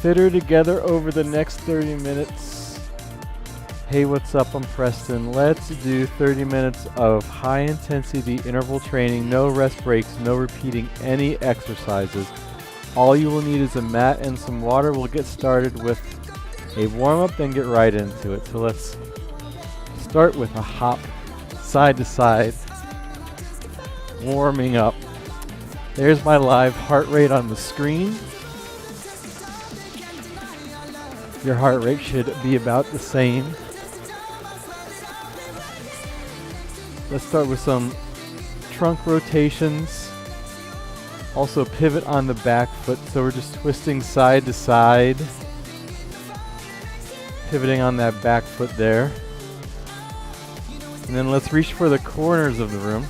fitter together over the next 30 minutes. Hey, what's up? I'm Preston. Let's do 30 minutes of high intensity interval training, no rest breaks, no repeating any exercises. All you will need is a mat and some water. We'll get started with a warm-up, then get right into it. So let's start with a hop side to side, warming up. There's my live heart rate on the screen. Your heart rate should be about the same. Let's start with some trunk rotations. Also pivot on the back foot, so we're just twisting side to side. Pivoting on that back foot there. And then let's reach for the corners of the room.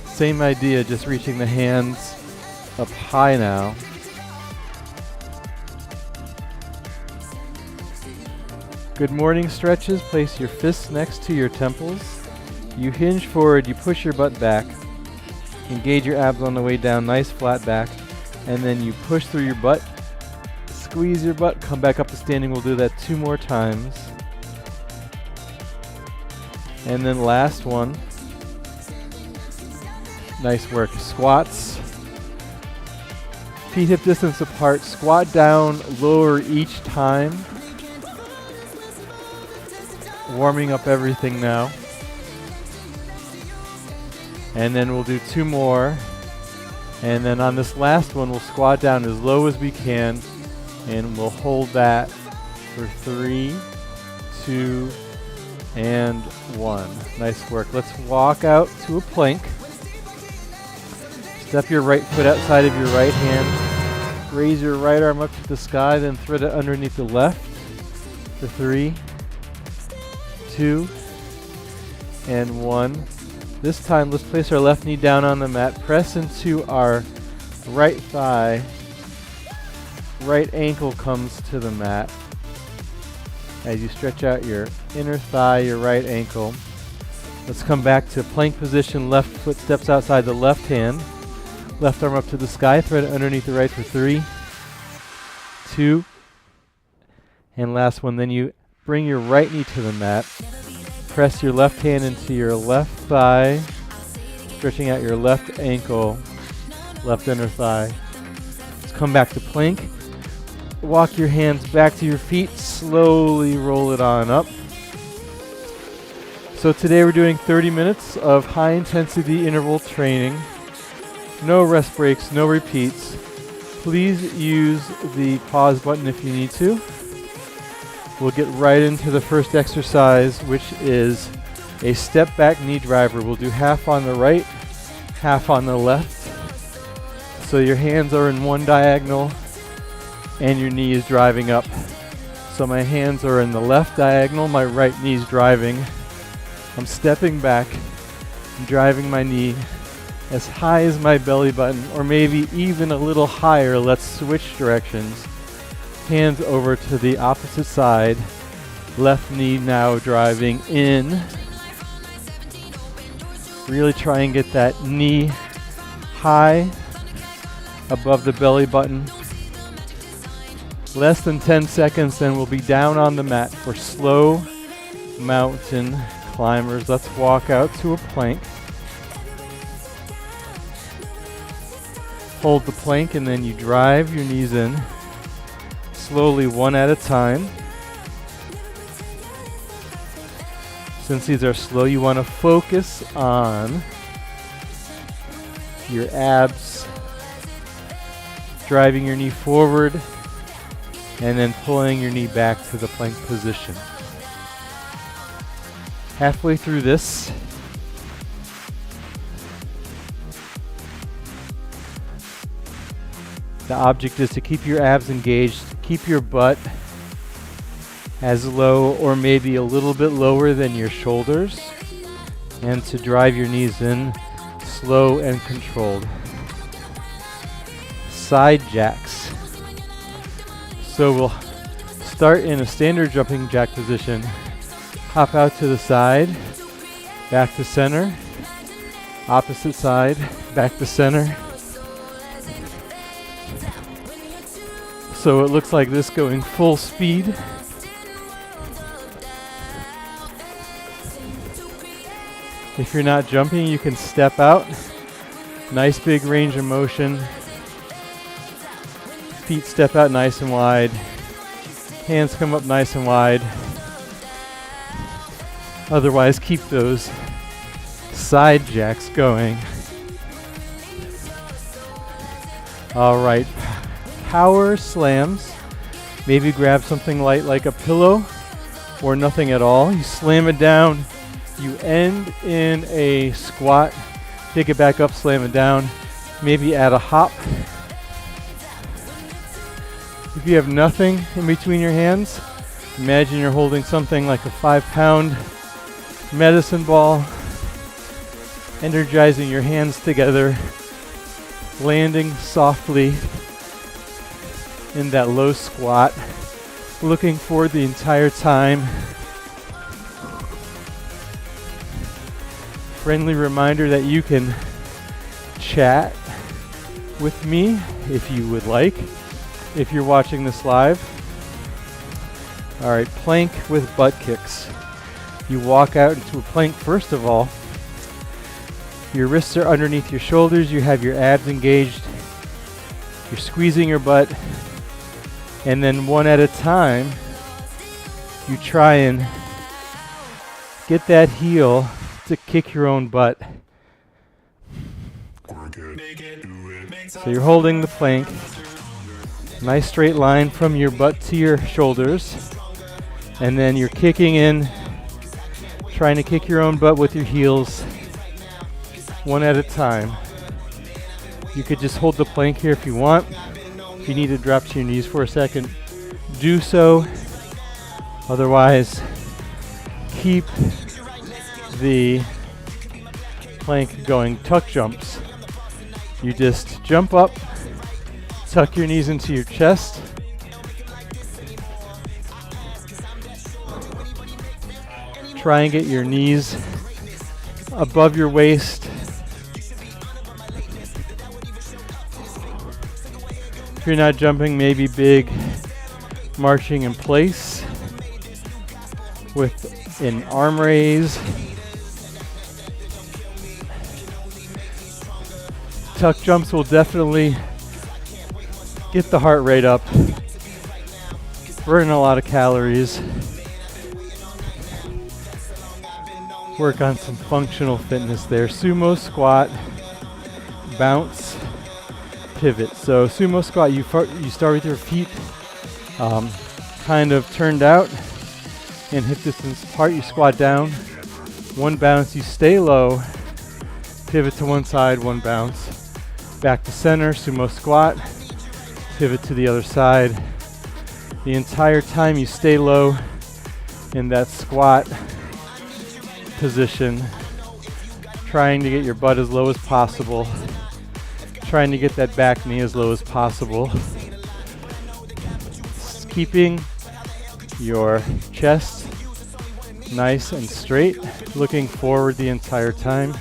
Same idea, just reaching the hands up high now. Good morning stretches. Place your fists next to your temples. You hinge forward, you push your butt back. Engage your abs on the way down, nice flat back. And then you push through your butt. Squeeze your butt, come back up to standing. We'll do that 2 more times. And then last one. Nice work. Squats. Feet hip distance apart. Squat down, lower each time. Warming up everything now. And then we'll do 2 more. And then on this last one, we'll squat down as low as we can. And we'll hold that for 3, 2, and 1. Nice work. Let's walk out to a plank. Step your right foot outside of your right hand. Raise your right arm up to the sky, then thread it underneath the left for 3, 2, and 1. This time, let's place our left knee down on the mat. Press into our right thigh. Right ankle comes to the mat. As you stretch out your inner thigh, your right ankle. Let's come back to plank position. Left foot steps outside the left hand. Left arm up to the sky. Thread it underneath the right for 3, 2, and last one. Then you bring your right knee to the mat. Press your left hand into your left thigh, stretching out your left ankle, left inner thigh. Let's come back to plank. Walk your hands back to your feet, slowly roll it on up. So today we're doing 30 minutes of high intensity interval training. No rest breaks, no repeats. Please use the pause button if you need to. We'll get right into the first exercise, which is a step back knee driver. We'll do half on the right, half on the left. So your hands are in one diagonal and your knee is driving up. So my hands are in the left diagonal, my right knee is driving. I'm stepping back and driving my knee as high as my belly button, or maybe even a little higher. Let's switch directions. Hands over to the opposite side. Left knee now driving in. Really try and get that knee high above the belly button. Less than 10 seconds, then we'll be down on the mat for slow mountain climbers. Let's walk out to a plank. Hold the plank and then you drive your knees in. Slowly, one at a time. Since these are slow, you want to focus on your abs, driving your knee forward, and then pulling your knee back to the plank position. Halfway through this, the object is to keep your abs engaged, keep your butt as low or maybe a little bit lower than your shoulders, and to drive your knees in slow and controlled. Side jacks. So we'll start in a standard jumping jack position, hop out to the side, back to center, opposite side, back to center. So it looks like this going full speed. If you're not jumping, you can step out. Nice big range of motion. Feet step out nice and wide. Hands come up nice and wide. Otherwise, keep those side jacks going. All right, power slams. Maybe grab something light like a pillow or nothing at all. You slam it down. You end in a squat. Pick it back up, slam it down. Maybe add a hop. If you have nothing in between your hands, imagine you're holding something like a 5-pound medicine ball, energizing your hands together, landing softly in that low squat, looking forward the entire time. Friendly reminder that you can chat with me if you would like, if you're watching this live. All right, plank with butt kicks. You walk out into a plank first of all. Your wrists are underneath your shoulders. You have your abs engaged. You're squeezing your butt. And then one at a time, you try and get that heel to kick your own butt. So you're holding the plank. Nice straight line from your butt to your shoulders. And then you're kicking in, trying to kick your own butt with your heels, one at a time. You could just hold the plank here if you want. If you need to drop to your knees for a second, do so. Otherwise, keep the plank going. Tuck jumps. You just jump up, tuck your knees into your chest. Try and get your knees above your waist. If you're not jumping, maybe big marching in place with an arm raise. Tuck jumps will definitely get the heart rate up, burn a lot of calories, work on some functional fitness there. Sumo squat, bounce, pivot. So sumo squat, you start with your feet kind of turned out and hip distance apart. You squat down, one bounce, you stay low, pivot to one side, one bounce, back to center, sumo squat, pivot to the other side. The entire time you stay low in that squat position, trying to get your butt as low as possible, trying to get that back knee as low as possible, keeping your chest nice and straight, looking forward the entire time,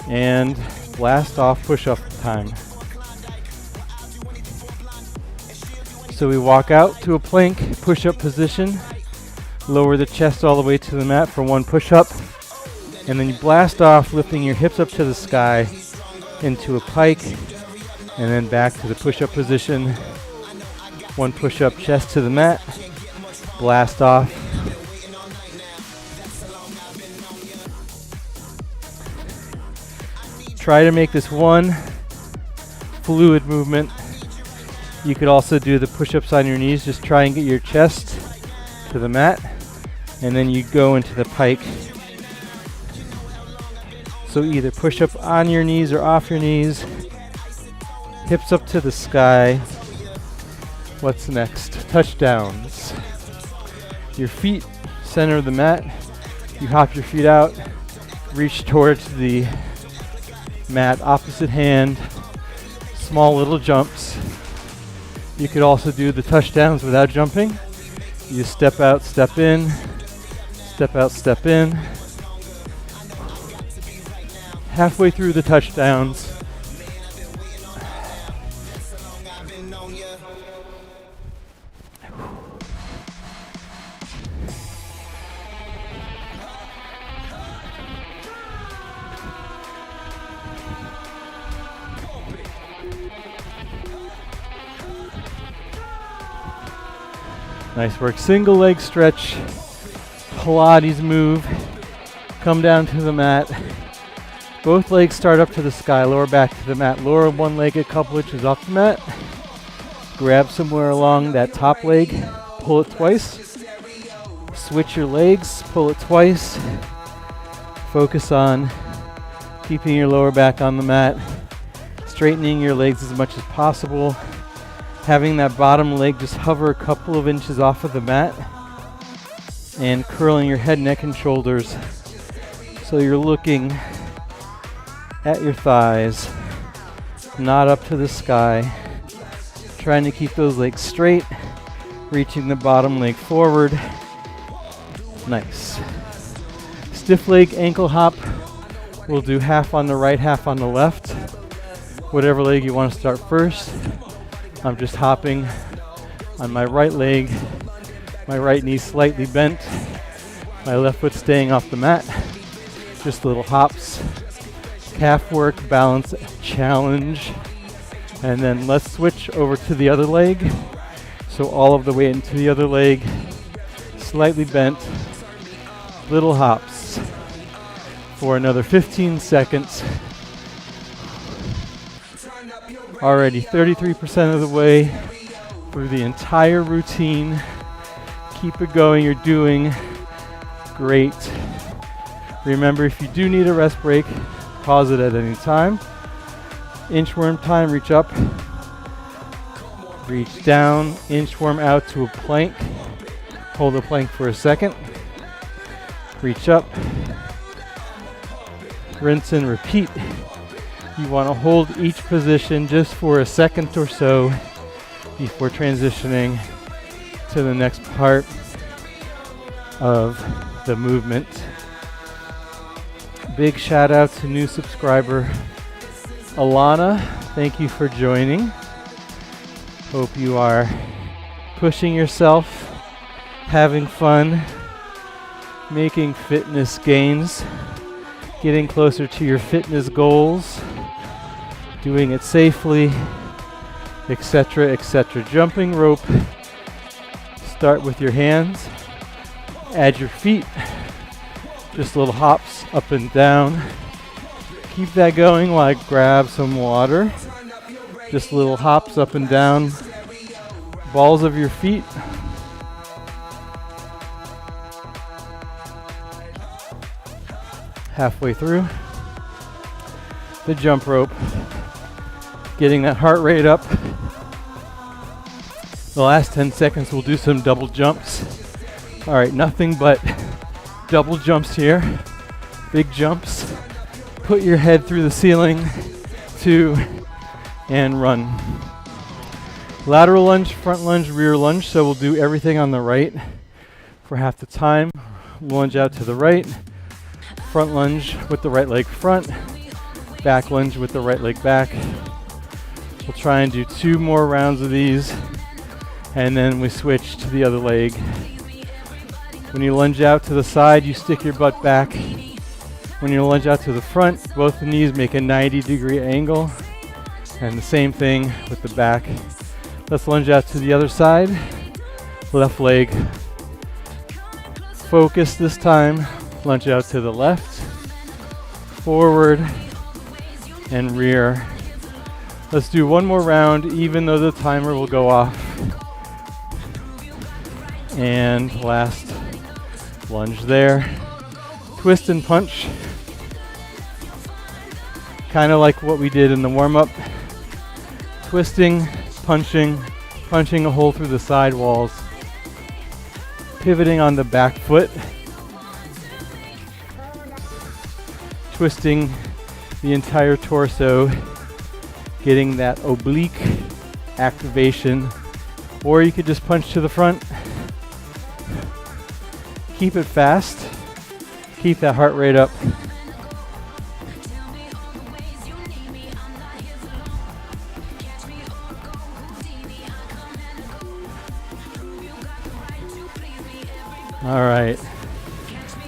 and blast off push-up time. So we walk out to a plank push-up position, lower the chest all the way to the mat for one push-up, and then you blast off, lifting your hips up to the sky into a pike, and then back to the push-up position. One push-up, chest to the mat, blast off. Try to make this one fluid movement. You could also do the push-ups on your knees. Just try and get your chest to the mat, and then you go into the pike. So either push up on your knees or off your knees, hips up to the sky. What's next? Touchdowns. Your feet center of the mat. You hop your feet out, reach towards the mat, opposite hand, small little jumps. You could also do the touchdowns without jumping. You step out, step in, step out, step in. Halfway through the touchdowns, Nice work. Single leg stretch, Pilates move. Come down to the mat. Both legs start up to the sky, lower back to the mat. Lower one leg a couple inches off the mat. Grab somewhere along that top leg, pull it twice. Switch your legs, pull it twice. Focus on keeping your lower back on the mat, straightening your legs as much as possible. Having that bottom leg just hover a couple of inches off of the mat, and curling your head, neck, and shoulders so you're looking at your thighs, not up to the sky. Trying to keep those legs straight, reaching the bottom leg forward. Nice. Stiff leg ankle hop. We'll do half on the right, half on the left. Whatever leg you want to start first. I'm just hopping on my right leg, my right knee slightly bent, my left foot staying off the mat. Just little hops. Calf work, balance, challenge. And then let's switch over to the other leg. So all of the way into the other leg, slightly bent, little hops for another 15 seconds. Already 33% of the way through the entire routine. Keep it going, you're doing great. Remember, if you do need a rest break, pause it at any time. Inchworm time, reach up, reach down, inchworm out to a plank. Hold the plank for a second. Reach up, rinse and repeat. You want to hold each position just for a second or so before transitioning to the next part of the movement. Big shout out to new subscriber Alana. Thank you for joining. Hope you are pushing yourself, having fun, making fitness gains, getting closer to your fitness goals, doing it safely, etc., etc. Jumping rope. Start with your hands. Add your feet. Just little hops up and down. Keep that going while I grab some water. Just little hops up and down. Balls of your feet. Halfway through the jump rope. Getting that heart rate up. The last 10 seconds we'll do some double jumps. All right, nothing but double jumps here. Big jumps. Put your head through the ceiling. 2 and run. Lateral lunge, front lunge, rear lunge. So we'll do everything on the right for half the time. Lunge out to the right. Front lunge with the right leg front. Back lunge with the right leg back. We'll try and do 2 more rounds of these, and then we switch to the other leg. When you lunge out to the side, you stick your butt back. When you lunge out to the front, both the knees make a 90-degree angle, and the same thing with the back. Let's lunge out to the other side. Left leg. Focus this time. Lunge out to the left, forward, and rear. Let's do 1 more round, even though the timer will go off. And last lunge there. Twist and punch. Kind of like what we did in the warm-up. Twisting, punching a hole through the side walls. Pivoting on the back foot. Twisting the entire torso. Getting that oblique activation, or you could just punch to the front. Keep it fast. Keep that heart rate up. All right.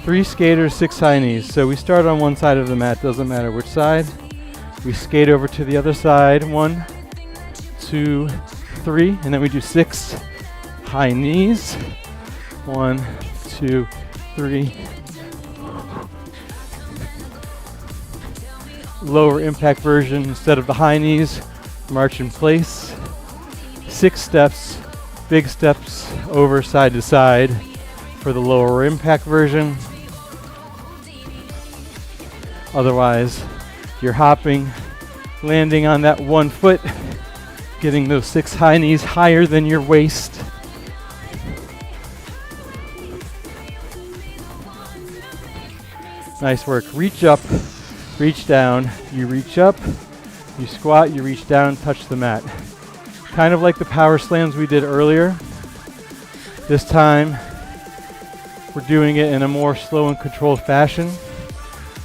3 skaters, 6 high knees. So we start on one side of the mat, doesn't matter which side. We skate over to the other side. 1, 2, 3, and then we do 6 high knees. 1, 2, 3. Lower impact version, instead of the high knees, march in place. 6 steps, big steps over side to side for the lower impact version. Otherwise, you're hopping, landing on that 1 foot, getting those 6 high knees higher than your waist. Nice work. Reach up, reach down. You reach up, you squat, you reach down, touch the mat. Kind of like the power slams we did earlier. This time, we're doing it in a more slow and controlled fashion.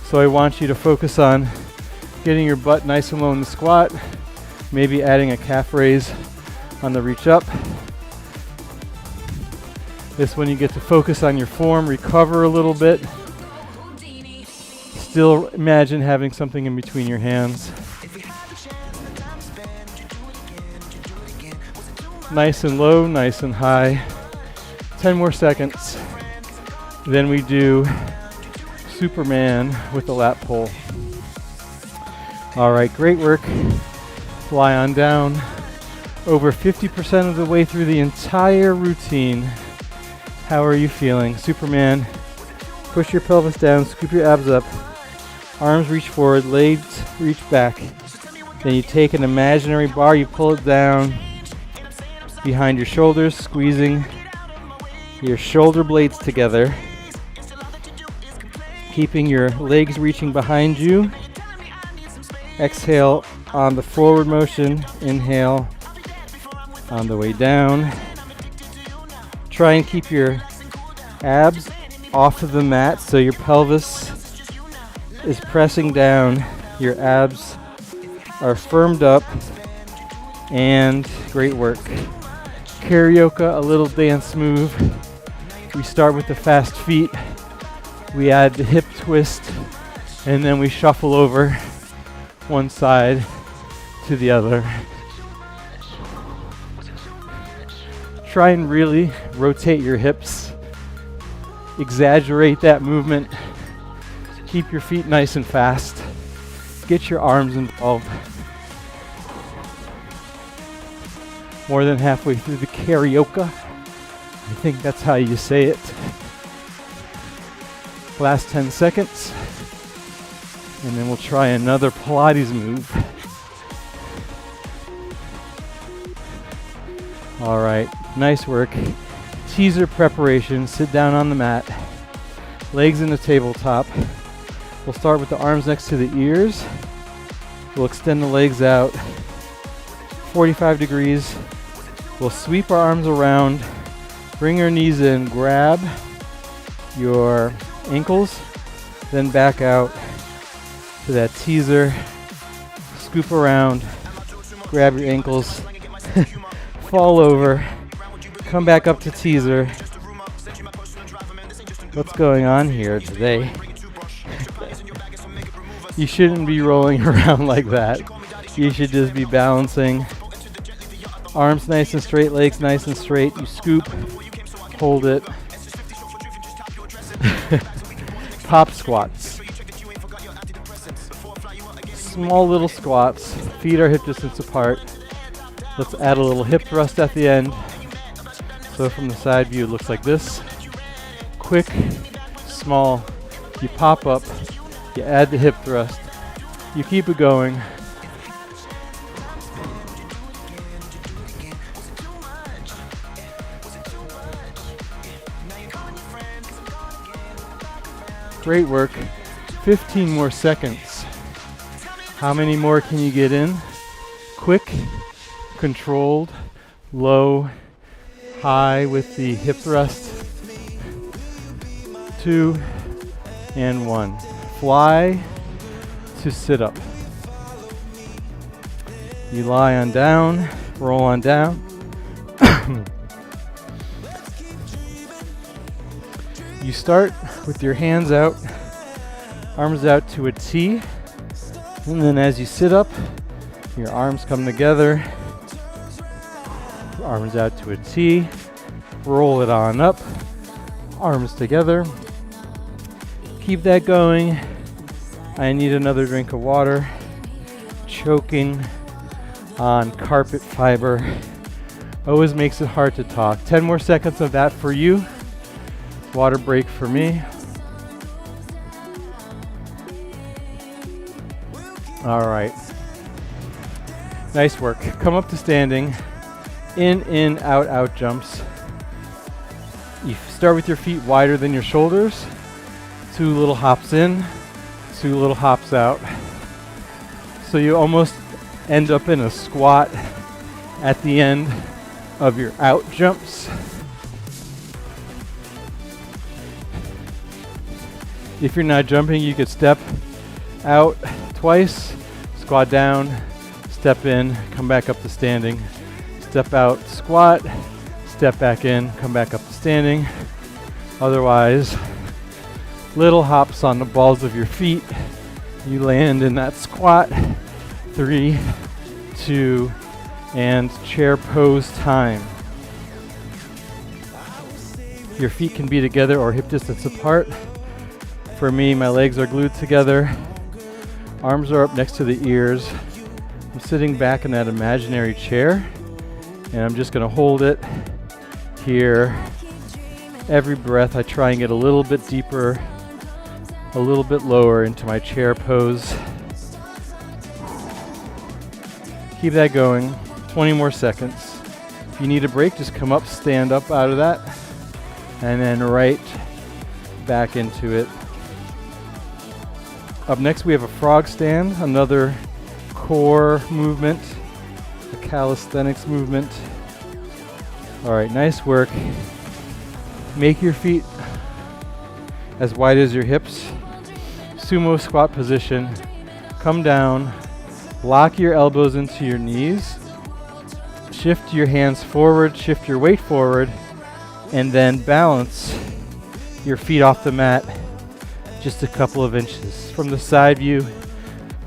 So I want you to focus on getting your butt nice and low in the squat, maybe adding a calf raise on the reach up. This one you get to focus on your form, recover a little bit. Still imagine having something in between your hands. Nice and low, nice and high. 10 more seconds. Then we do Superman with the lat pull. All right, great work. Lie on down. Over 50% of the way through the entire routine. How are you feeling? Superman. Push your pelvis down, scoop your abs up. Arms reach forward, legs reach back. Then you take an imaginary bar, you pull it down behind your shoulders, squeezing your shoulder blades together. Keeping your legs reaching behind you. Exhale on the forward motion. Inhale on the way down. Try and keep your abs off of the mat so your pelvis is pressing down. Your abs are firmed up. And great work. Carioca, a little dance move. We start with the fast feet. We add the hip twist, and then we shuffle over one side to the other. Try and really rotate your hips. Exaggerate that movement. Keep your feet nice and fast. Get your arms involved. More than halfway through the Carioca. I think that's how you say it. Last 10 seconds. And then we'll try another Pilates move. All right, nice work. Teaser preparation, sit down on the mat. Legs in the tabletop. We'll start with the arms next to the ears. We'll extend the legs out 45 degrees. We'll sweep our arms around, bring your knees in, grab your ankles, then back out to that teaser, scoop around, grab your ankles, fall over, come back up to teaser. What's going on here today? You shouldn't be rolling around like that. You should just be balancing. Arms nice and straight, legs nice and straight. You scoop, hold it. Pop squats. Small little squats. Feet are hip distance apart. Let's add a little hip thrust at the end. So from the side view, it looks like this. Quick, small. You pop up. You add the hip thrust. You keep it going. Great work. 15 more seconds. How many more can you get in? Quick, controlled, low, high with the hip thrust. 2 and 1. Fly to sit up. You lie on down, roll on down. You start with your hands out, arms out to a T, and then as you sit up, your arms come together, arms out to a T, Roll it on up, arms together. Keep that going. I need another drink of water. Choking on carpet fiber always makes it hard to talk. 10 more seconds of that for you. Water break for me. All right. Nice work. Come up to standing. In, out, out jumps. You start with your feet wider than your shoulders. 2 little hops in, 2 little hops out. So you almost end up in a squat at the end of your out jumps. If you're not jumping, you could step out twice, squat down, step in, come back up to standing, step out, squat, step back in, come back up to standing. Otherwise, little hops on the balls of your feet. You land in that squat. 3, 2, and chair pose time. Your feet can be together or hip distance apart. For me, my legs are glued together. Arms are up next to the ears. I'm sitting back in that imaginary chair, and I'm just going to hold it here. Every breath, I try and get a little bit deeper, a little bit lower into my chair pose. Keep that going. 20 more seconds. If you need a break, just come up, stand up out of that, and then right back into it. Up next, we have a frog stand, another core movement, a calisthenics movement. All right, nice work. Make your feet as wide as your hips. Sumo squat position. Come down, lock your elbows into your knees, shift your hands forward, shift your weight forward, and then balance your feet off the mat just a couple of inches. From the side view,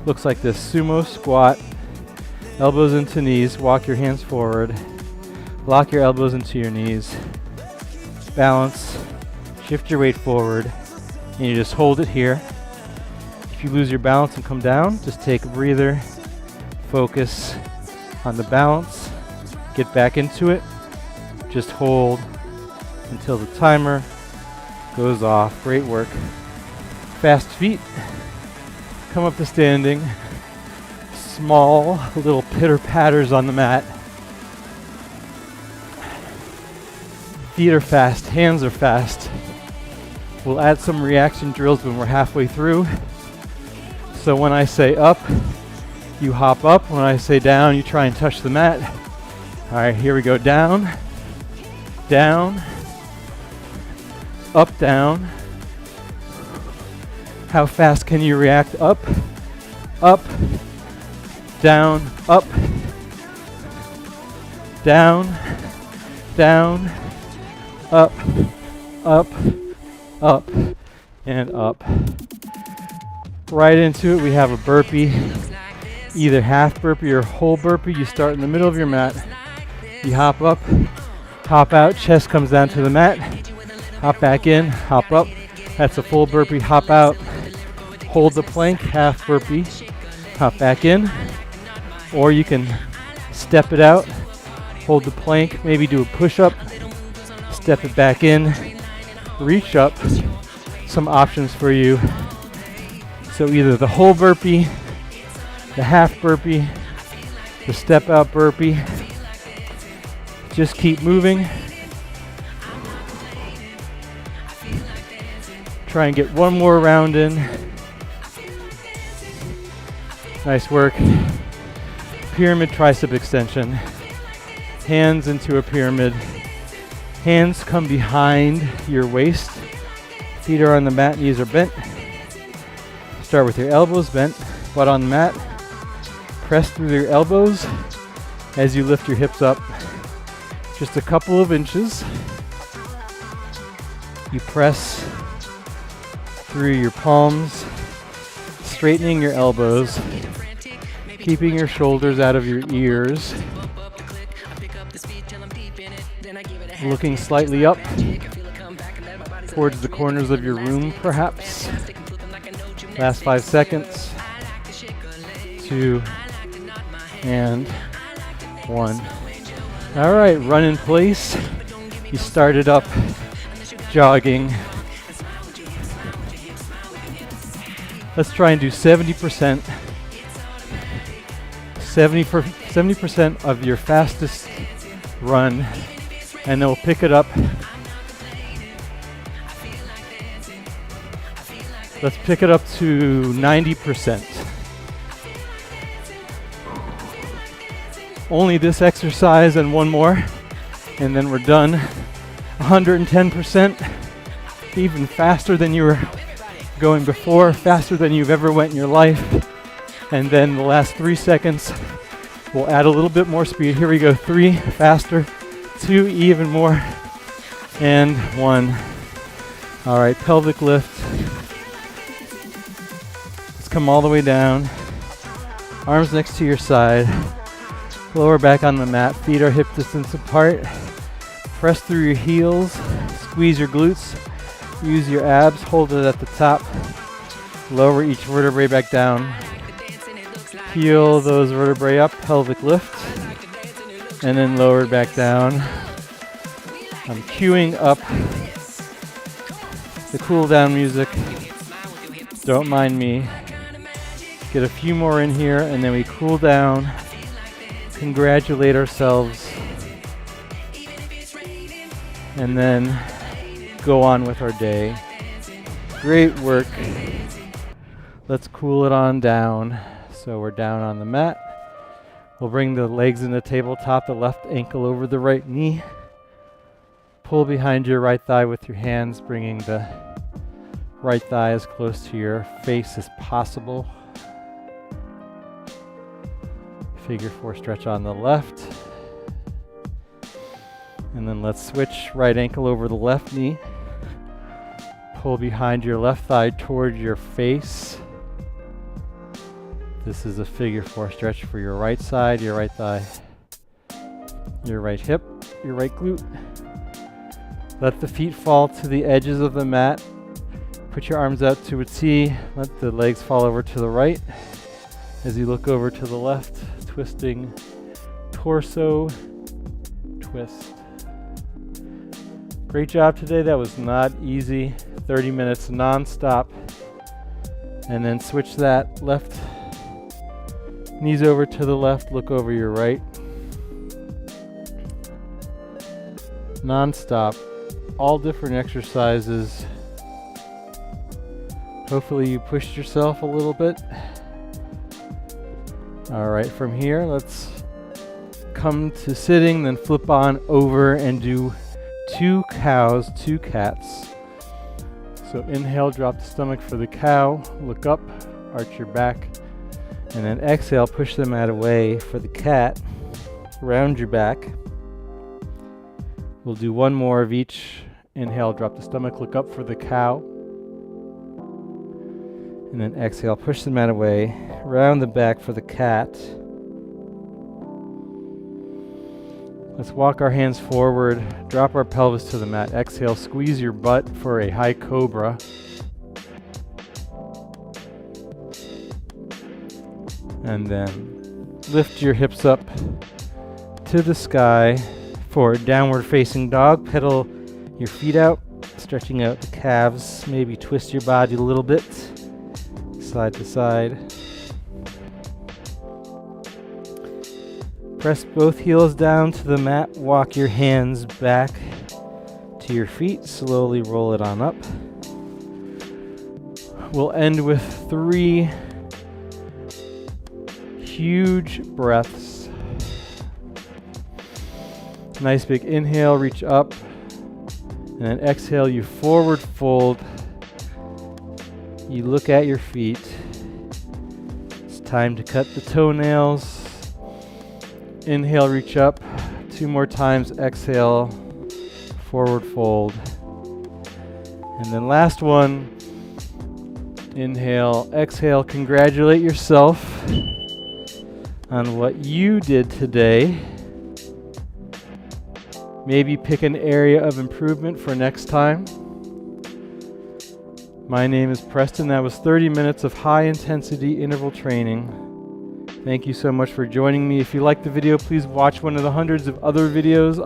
looks like this. Sumo squat, elbows into knees, walk your hands forward, lock your elbows into your knees, balance, shift your weight forward, and you just hold it here. If you lose your balance and come down, just take a breather, focus on the balance, get back into it, just hold until the timer goes off. Great work. Fast feet, come up to standing, small little pitter patters on the mat. Feet are fast, hands are fast. We'll add some reaction drills when we're halfway through. So when I say up, you hop up. When I say down, you try and touch the mat. All right, here we go. Down, down, up, down. How fast can you react? Up, up, down, up, down, down, up, up, up, and up. Right into it, we have a burpee, either half burpee or whole burpee. You start in the middle of your mat, you hop up, hop out, chest comes down to the mat, hop back in, hop up. That's a full burpee, hop out, hold the plank, half burpee, hop back in. Or you can step it out, hold the plank, maybe do a push-up, step it back in, reach up. Some options for you. So either the whole burpee, the half burpee, the step out burpee. Just keep moving. Try and get one more round in. Nice work. Pyramid tricep extension. Hands into a pyramid. Hands come behind your waist. Feet are on the mat, knees are bent. Start with your elbows bent, butt on the mat. Press through your elbows as you lift your hips up. Just a couple of inches. You press through your palms, straightening your elbows, keeping your shoulders out of your ears. looking slightly up towards the corners of your room, perhaps. Last 5 seconds. 2 and 1. All right, run in place. You started up jogging. Let's try and do 70%. 70% of your fastest run, and then we'll pick it up. Let's pick it up to 90%. Only this exercise and one more, and then we're done. 110%, even faster than you were going before, faster than you've ever went in your life. And then the last 3 seconds, we'll add a little bit more speed. Here we go, 3, faster, 2, even more, and 1. All right, pelvic lift. Let's come all the way down. Arms next to your side. Lower back on the mat, feet are hip distance apart. Press through your heels, squeeze your glutes, use your abs, hold it at the top. Lower each vertebrae back down. Peel those vertebrae up, pelvic lift, and then lower it back down. I'm queuing up the cool down music. Don't mind me. Get a few more in here and then we cool down. Congratulate ourselves. And then go on with our day. Great work. Let's cool it on down. So we're down on the mat. We'll bring the legs in the tabletop, the left ankle over the right knee. Pull behind your right thigh with your hands, bringing the right thigh as close to your face as possible. Figure 4 stretch on the left. And then let's switch right ankle over the left knee. Pull behind your left thigh toward your face. This is a figure 4 stretch for your right side, your right thigh, your right hip, your right glute. Let the feet fall to the edges of the mat. Put your arms out to a T. Let the legs fall over to the right. As you look over to the left, twisting torso twist. Great job today. That was not easy. 30 minutes non-stop. And then switch that left knees over to the left, look over your right. Non-stop. All different exercises. Hopefully you pushed yourself a little bit. All right, from here, let's come to sitting, then flip on over and do 2 cows, 2 cats. So inhale, drop the stomach for the cow, look up, arch your back, and then exhale, push the mat away for the cat, round your back. We'll do one more of each. Inhale, drop the stomach, look up for the cow. And then exhale, push the mat away, round the back for the cat. Let's walk our hands forward, drop our pelvis to the mat. Exhale, squeeze your butt for a high cobra. And then lift your hips up to the sky for downward facing dog. Pedal your feet out, stretching out the calves. Maybe twist your body a little bit, side to side. Press both heels down to the mat. Walk your hands back to your feet. Slowly roll it on up. We'll end with 3 huge breaths. Nice big inhale, reach up. And then exhale, you forward fold. You look at your feet. It's time to cut the toenails. Inhale, reach up. 2 more times, exhale, forward fold. And then last one, inhale, exhale, congratulate yourself on what you did today. Maybe pick an area of improvement for next time. My name is Preston. That was 30 minutes of high intensity interval training. Thank you so much for joining me. If you liked the video, please watch one of the hundreds of other videos